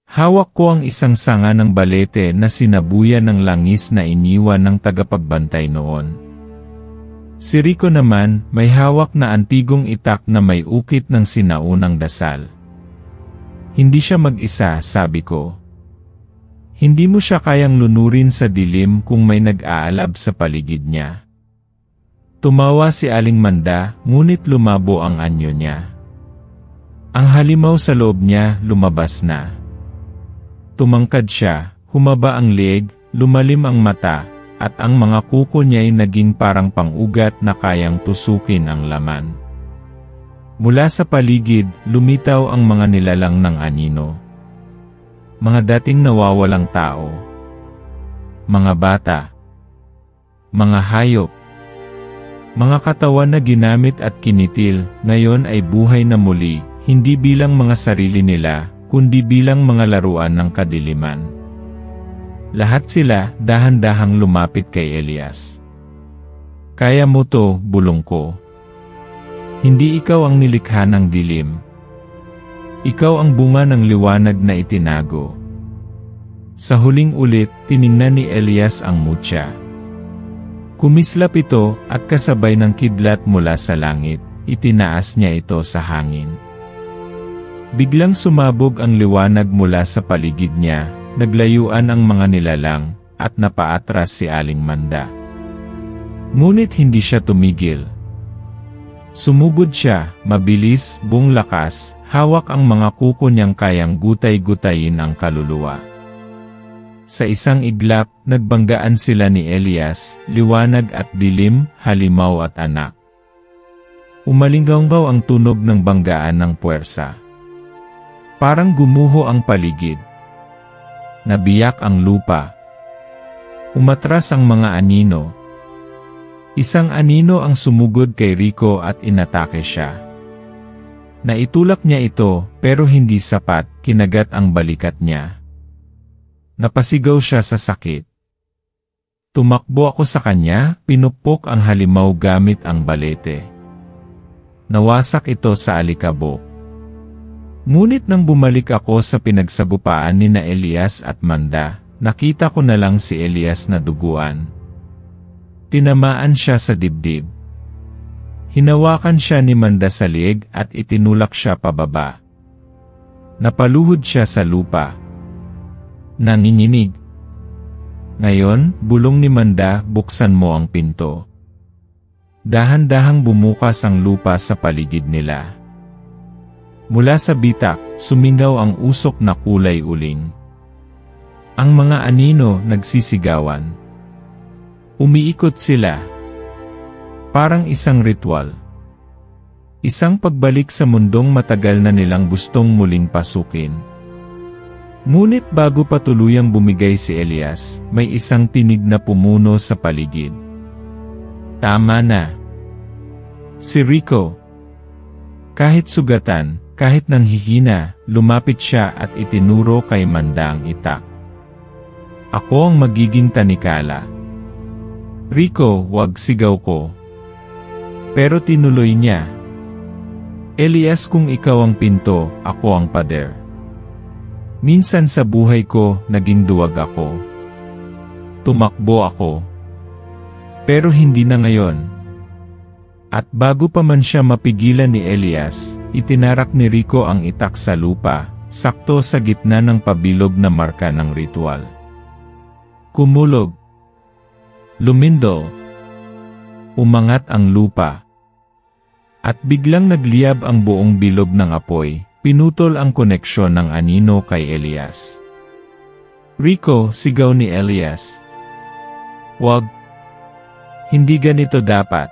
Hawak ko ang isang sanga ng balete na sinabuyan ng langis na iniwan ng tagapagbantay noon. Si Rico naman, may hawak na antigong itak na may ukit ng sinaunang dasal. Hindi siya mag-isa, sabi ko. Hindi mo siya kayang lunurin sa dilim kung may nag-aalab sa paligid niya. Tumawa si Aling Manda, ngunit lumabo ang anyo niya. Ang halimaw sa loob niya, lumabas na. Tumangkad siya, humaba ang leeg, lumalim ang mata, at ang mga kuko niya'y naging parang pang-ugat na kayang tusukin ang laman. Mula sa paligid, lumitaw ang mga nilalang ng anino. Mga dating nawawalang tao. Mga bata. Mga hayop. Mga katawan na ginamit at kinitil, ngayon ay buhay na muli, hindi bilang mga sarili nila, kundi bilang mga laruan ng kadiliman. Lahat sila dahan-dahang lumapit kay Elias. Kaya mo to, bulong ko. Hindi ikaw ang nilikha ng dilim. Ikaw ang bunga ng liwanag na itinago. Sa huling ulit, tiningnan ni Elias ang mutya. Kumislap ito at kasabay ng kidlat mula sa langit, itinaas niya ito sa hangin. Biglang sumabog ang liwanag mula sa paligid niya, naglayuan ang mga nilalang, at napaatras si Aling Manda. Ngunit hindi siya tumigil. Sumugod siya, mabilis, buong lakas, hawak ang mga kuko niyang kayang gutay-gutayin ang kaluluwa. Sa isang iglap, nagbanggaan sila ni Elias, liwanag at dilim, halimaw at anak. Umalinggaw ang tunog ng banggaan ng puwersa. Parang gumuho ang paligid. Nabiyak ang lupa. Umatras ang mga anino. Isang anino ang sumugod kay Rico at inatake siya. Naitulak niya ito, pero hindi sapat, kinagat ang balikat niya. Napasigaw siya sa sakit. Tumakbo ako sa kanya, pinupok ang halimaw gamit ang balete. Nawasak ito sa alikabok. Ngunit nang bumalik ako sa pinagsagupaan ni na Elias at Manda, nakita ko na lang si Elias na duguan. Tinamaan siya sa dibdib. Hinawakan siya ni Manda sa liig at itinulak siya pababa. Napaluhod siya sa lupa. Nanginginig. Ngayon, bulong ni Manda, buksan mo ang pinto. Dahan-dahang bumukas ang lupa sa paligid nila. Mula sa bitak, sumingaw ang usok na kulay uling. Ang mga anino nagsisigawan. Umiikot sila. Parang isang ritual. Isang pagbalik sa mundong matagal na nilang gustong muling pasukin. Ngunit bago pa tuluyang bumigay si Elias, may isang tinig na pumuno sa paligid. Tama na. Si Rico. Kahit sugatan, kahit nanghihina, lumapit siya at itinuro kay Manda ang itak. Ako ang magiging tanikala. Rico, wag, sigaw ko. Pero tinuloy niya. Elias, kung ikaw ang pinto, ako ang pader. Minsan sa buhay ko, naging duwag ako. Tumakbo ako. Pero hindi na ngayon. At bago pa man siya mapigilan ni Elias, itinarak ni Rico ang itak sa lupa, sakto sa gitna ng pabilog na marka ng ritual. Kumulog. Lumindol. Umangat ang lupa. At biglang nagliyab ang buong bilog ng apoy. Pinutol ang koneksyon ng anino kay Elias. Rico, sigaw ni Elias. Wag. Hindi ganito dapat.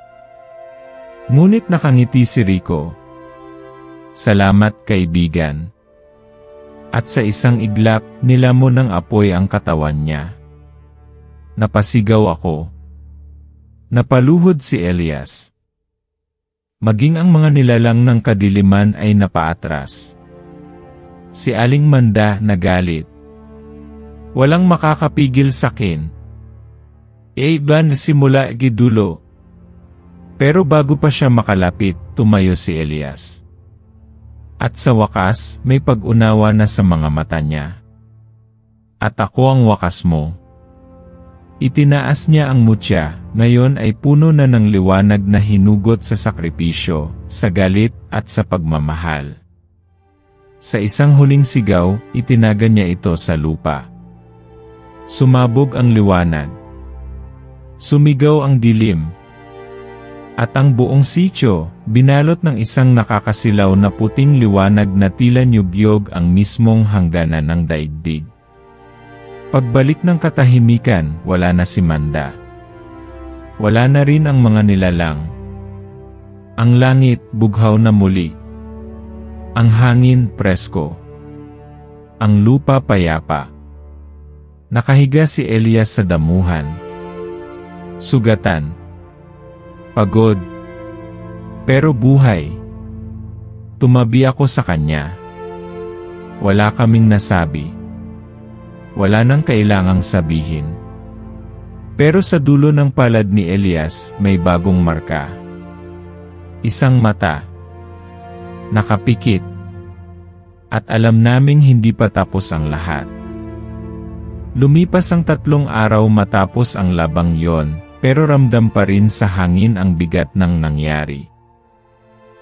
Ngunit nakangiti si Rico. Salamat, kaibigan. At sa isang iglap, nilamon ng apoy ang katawan niya. Napasigaw ako. Napaluhod si Elias. Maging ang mga nilalang ng kadiliman ay napaatras. Si Aling Manda nagalit. Walang makakapigil sa akin. Iba na simula gidulo. Pero bago pa siya makalapit, tumayo si Elias. At sa wakas, may pag-unawa na sa mga mata niya. At ako ang wakas mo. Itinaas niya ang mutya, ngayon ay puno na ng liwanag na hinugot sa sakripisyo, sa galit, at sa pagmamahal. Sa isang huling sigaw, itinaga niya ito sa lupa. Sumabog ang liwanag. Sumigaw ang dilim. At ang buong sitio, binalot ng isang nakakasilaw na puting liwanag na tila nyugyog ang mismong hangganan ng daigdig. Pagbalik ng katahimikan, wala na si Manda. Wala na rin ang mga nilalang. Ang langit, bughaw na muli. Ang hangin, presko. Ang lupa, payapa. Nakahiga si Elias sa damuhan. Sugatan. Pagod. Pero buhay. Tumabi ako sa kanya. Wala kaming nasabi. Wala nang kailangang sabihin. Pero sa dulo ng palad ni Elias, may bagong marka. Isang mata. Nakapikit. At alam naming hindi pa tapos ang lahat. Lumipas ang 3 araw matapos ang labang yon, pero ramdam pa rin sa hangin ang bigat ng nangyari.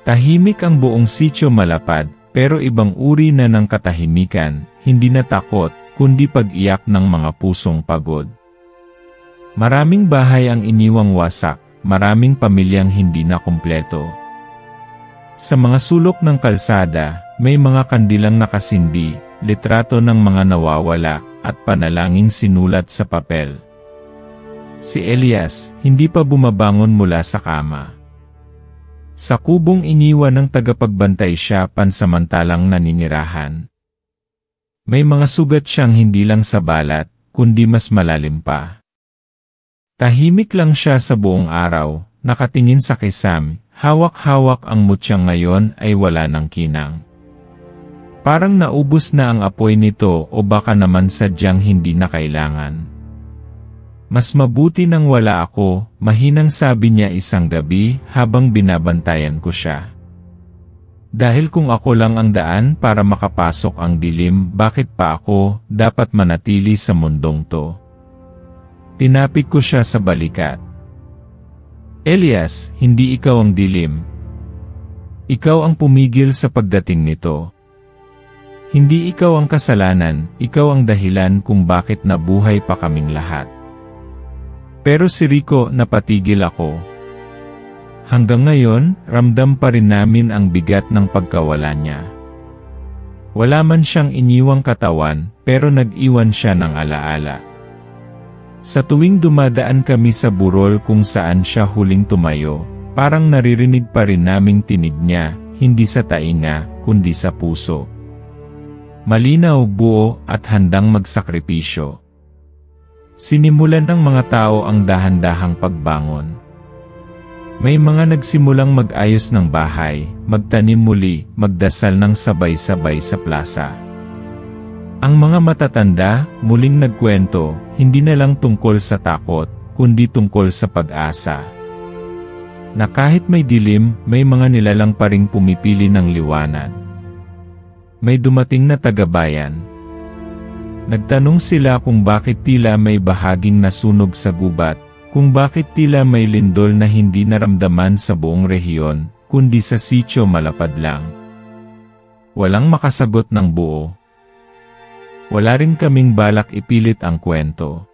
Tahimik ang buong sitio Malapad, pero ibang uri na ng katahimikan, hindi na takot, kundi pag-iyak ng mga pusong pagod. Maraming bahay ang iniwang wasak, maraming pamilyang hindi na kumpleto. Sa mga sulok ng kalsada, may mga kandilang nakasindi, litrato ng mga nawawala, at panalangin sinulat sa papel. Si Elias, hindi pa bumabangon mula sa kama. Sa kubong iniwan ng tagapagbantay siya pansamantalang naninirahan. May mga sugat siyang hindi lang sa balat, kundi mas malalim pa. Tahimik lang siya sa buong araw, nakatingin sa kisam, hawak-hawak ang mutyang ngayon ay wala ng kinang. Parang naubos na ang apoy nito o baka naman sadyang hindi na kailangan. Mas mabuti nang wala ako, mahinang sabi niya isang gabi habang binabantayan ko siya. Dahil kung ako lang ang daan para makapasok ang dilim, bakit pa ako dapat manatili sa mundong to? Tinapik ko siya sa balikat. Elias, hindi ikaw ang dilim. Ikaw ang pumigil sa pagdating nito. Hindi ikaw ang kasalanan, ikaw ang dahilan kung bakit nabuhay pa kaming lahat. Pero si Rico, napatigil ako. Hanggang ngayon, ramdam pa rin namin ang bigat ng pagkawala niya. Wala man siyang iniwang katawan, pero nag-iwan siya ng alaala. Sa tuwing dumadaan kami sa burol kung saan siya huling tumayo, parang naririnig pa rin naming tinig niya, hindi sa tainga, kundi sa puso. Malinaw, buo, at handang magsakripisyo. Sinimulan ng mga tao ang dahan-dahang pagbangon. May mga nagsimulang mag-ayos ng bahay, magtanim muli, magdasal ng sabay-sabay sa plaza. Ang mga matatanda, muling nagkwento, hindi na lang tungkol sa takot, kundi tungkol sa pag-asa. Na kahit may dilim, may mga nilalang pa ring pumipili ng liwanag. May dumating na tagabayan. Nagtanong sila kung bakit tila may bahaging nasunog sa gubat, kung bakit tila may lindol na hindi naramdaman sa buong rehiyon, kundi sa sitio Malapad lang. Walang makasagot ng buo. Wala rin kaming balak ipilit ang kwento.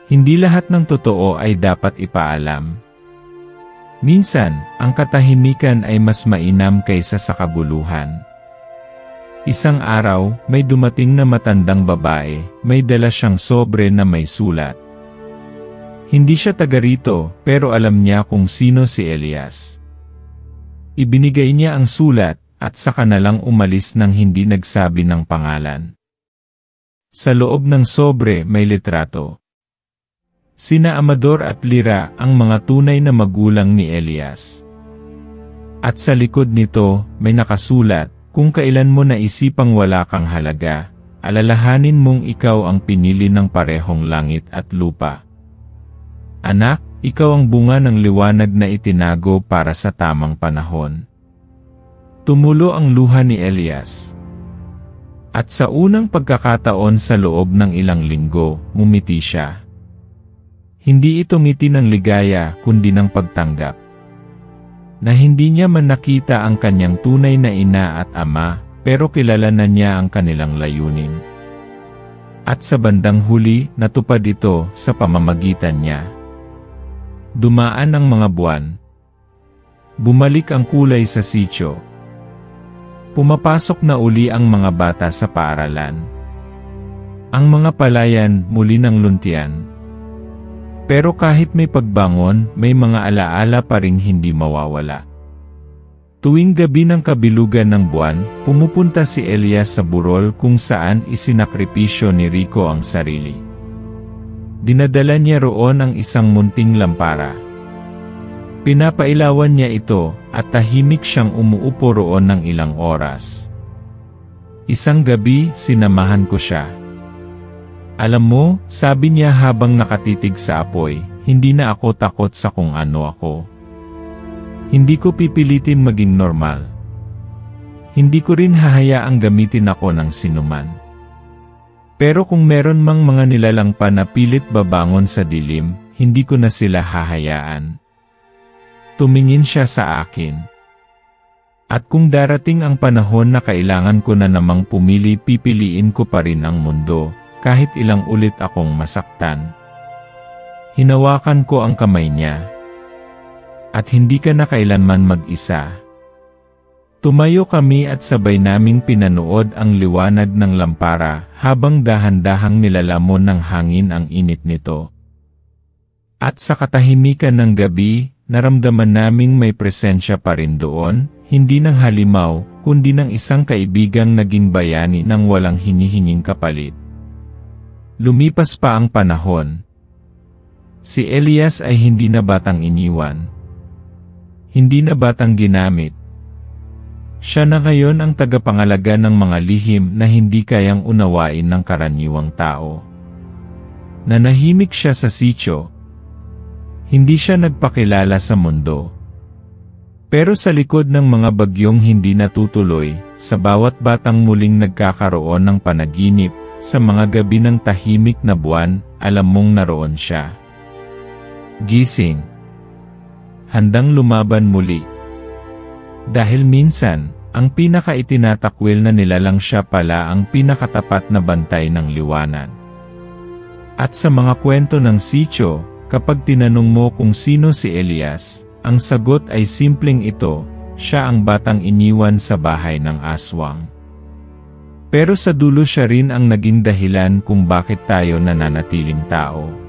Hindi lahat ng totoo ay dapat ipaalam. Minsan, ang katahimikan ay mas mainam kaysa sa kabuluhan. Isang araw, may dumating na matandang babae, may dala siyang sobre na may sulat. Hindi siya taga rito, pero alam niya kung sino si Elias. Ibinigay niya ang sulat, at saka na lang umalis nang hindi nagsabi ng pangalan. Sa loob ng sobre may litrato. Sina Amador at Lira ang mga tunay na magulang ni Elias. At sa likod nito, may nakasulat, kung kailan mo naisipang wala kang halaga, alalahanin mong ikaw ang pinili ng parehong langit at lupa. Anak, ikaw ang bunga ng liwanag na itinago para sa tamang panahon. Tumulo ang luha ni Elias. At sa unang pagkakataon sa loob ng ilang linggo, ngumiti siya. Hindi ito ngiti ng ligaya kundi ng pagtanggap. Na hindi niya man nakita ang kanyang tunay na ina at ama, pero kilala na niya ang kanilang layunin. At sa bandang huli, natupad ito sa pamamagitan niya. Dumaan ang mga buwan. Bumalik ang kulay sa sitio. Pumapasok na uli ang mga bata sa paaralan. Ang mga palayan muli ng luntian. Pero kahit may pagbangon, may mga alaala pa ring hindi mawawala. Tuwing gabi ng kabilugan ng buwan, pumupunta si Elias sa burol kung saan isinakripisyo ni Rico ang sarili. Dinadala niya roon ang isang munting lampara. Pinapailawan niya ito at tahimik siyang umuupo roon ng ilang oras. Isang gabi, sinamahan ko siya. Alam mo, sabi niya habang nakatitig sa apoy, hindi na ako takot sa kung ano ako. Hindi ko pipilitin maging normal. Hindi ko rin hahayaang gamitin ako ng sinuman. Pero kung meron mang mga nilalang pa na pilit babangon sa dilim, hindi ko na sila hahayaan. Tumingin siya sa akin. At kung darating ang panahon na kailangan ko na namang pumili, pipiliin ko pa rin ang mundo, kahit ilang ulit akong masaktan. Hinawakan ko ang kamay niya. At hindi ka na kailanman mag-isa. Tumayo kami at sabay naming pinanood ang liwanag ng lampara habang dahan-dahang nilalamon ng hangin ang init nito. At sa katahimikan ng gabi, naramdaman naming may presensya pa rin doon, hindi ng halimaw, kundi ng isang kaibigang naging bayani ng walang hinihinging kapalit. Lumipas pa ang panahon. Si Elias ay hindi na batang iniwan. Hindi na batang ginamit. Siya na ngayon ang tagapangalaga ng mga lihim na hindi kayang unawain ng karaniwang tao. Nanahimik siya sa sitio. Hindi siya nagpakilala sa mundo. Pero sa likod ng mga bagyong hindi natutuloy, sa bawat batang muling nagkakaroon ng panaginip, sa mga gabi ng tahimik na buwan, alam mong naroon siya. Gising. Handang lumaban muli. Dahil minsan, ang pinaka-itinatakwil na nilalang siya pala ang pinakatapat na bantay ng liwanag. At sa mga kwento ng sitio, kapag tinanong mo kung sino si Elias, ang sagot ay simpleng ito, siya ang batang iniwan sa bahay ng aswang. Pero sa dulo siya rin ang naging dahilan kung bakit tayo nananatiling tao.